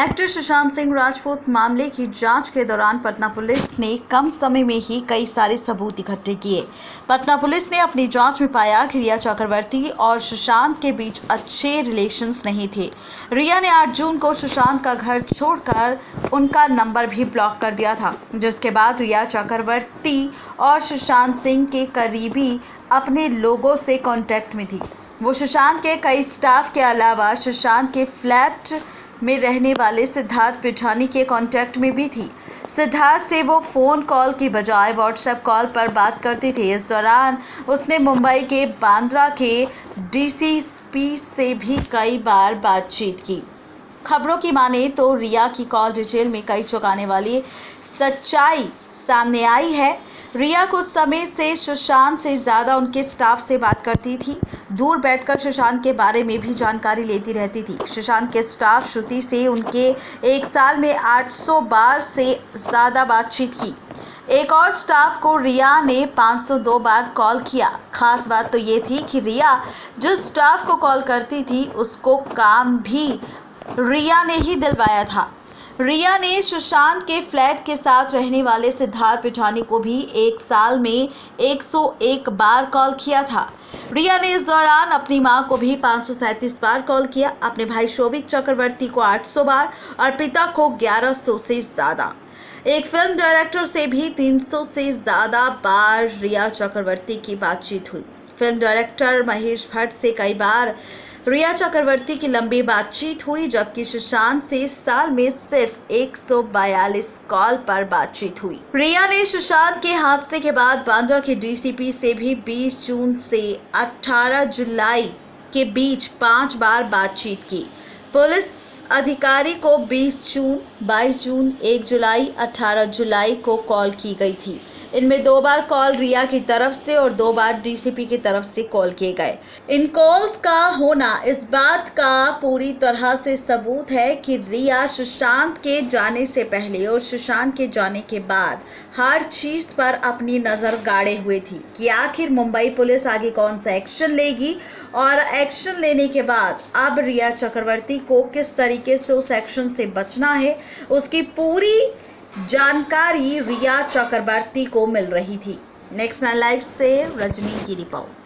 Actor Sushant Singh Rajput मामले की जांच के दौरान पटना पुलिस ने कम समय में ही कई सारे सबूत इकट्ठे किए। पटना पुलिस ने अपनी जांच में पाया कि रिया चक्रवर्ती और सुशांत के बीच अच्छे रिलेशंस नहीं थे। रिया ने 8 जून को सुशांत का घर छोड़कर उनका नंबर भी ब्लॉक कर दिया था, जिसके बाद रिया चक्रवर्ती और सुशांत सिंह के करीबी अपने लोगों से कांटेक्ट में थी। वो सुशांत के कई स्टाफ के अलावा सुशांत के फ्लैट में रहने वाले सिद्धार्थ पिठानी के कांटेक्ट में भी थी। सिद्धार्थ से वो फ़ोन कॉल की बजाय व्हाट्सएप कॉल पर बात करती थी। इस दौरान उसने मुंबई के बांद्रा के डीसीपी से भी कई बार बातचीत की। खबरों की माने तो रिया की कॉल डिटेल में कई चौंकाने वाली सच्चाई सामने आई है। रिया कुछ समय से सुशांत से ज़्यादा उनके स्टाफ से बात करती थी। दूर बैठकर सुशांत के बारे में भी जानकारी लेती रहती थी। सुशांत के स्टाफ श्रुति से उनके 1 साल में 800 बार से ज़्यादा बातचीत की। एक और स्टाफ को रिया ने 502 बार कॉल किया। खास बात तो ये थी कि रिया जिस स्टाफ को कॉल करती थी उसको काम भी रिया ने ही दिलवाया था। रिया ने सुशांत के फ्लैट के साथ रहने वाले सिद्धार्थ पिठानी को भी 1 साल में 101 बार कॉल किया था। रिया ने इस दौरान अपनी मां को भी 537 बार कॉल किया, अपने भाई शोभिक चक्रवर्ती को 800 बार और पिता को 1100 से ज़्यादा। एक फिल्म डायरेक्टर से भी 300 से ज़्यादा बार रिया चक्रवर्ती की बातचीत हुई। फिल्म डायरेक्टर महेश भट्ट से कई बार रिया चक्रवर्ती की लंबी बातचीत हुई, जबकि सुशांत से साल में सिर्फ 142 कॉल पर बातचीत हुई। रिया ने सुशांत के हादसे के बाद बांद्रा के डीसीपी से भी 20 जून से 18 जुलाई के बीच 5 बार बातचीत की। पुलिस अधिकारी को 20 जून, 22 जून, 1 जुलाई, 18 जुलाई को कॉल की गई थी। इनमें 2 बार कॉल रिया की तरफ से और 2 बार डीसीपी की तरफ से कॉल किए गए। इन कॉल्स का होना इस बात का पूरी तरह से सबूत है कि रिया सुशांत के जाने से पहले और सुशांत के जाने के बाद हर चीज पर अपनी नज़र गाड़े हुए थी कि आखिर मुंबई पुलिस आगे कौन सा एक्शन लेगी और एक्शन लेने के बाद अब रिया चक्रवर्ती को किस तरीके से उस एक्शन से बचना है, उसकी पूरी जानकारी रिया चक्रवर्ती को मिल रही थी। नेक्स्ट 9 लाइव से रजनी की रिपोर्ट।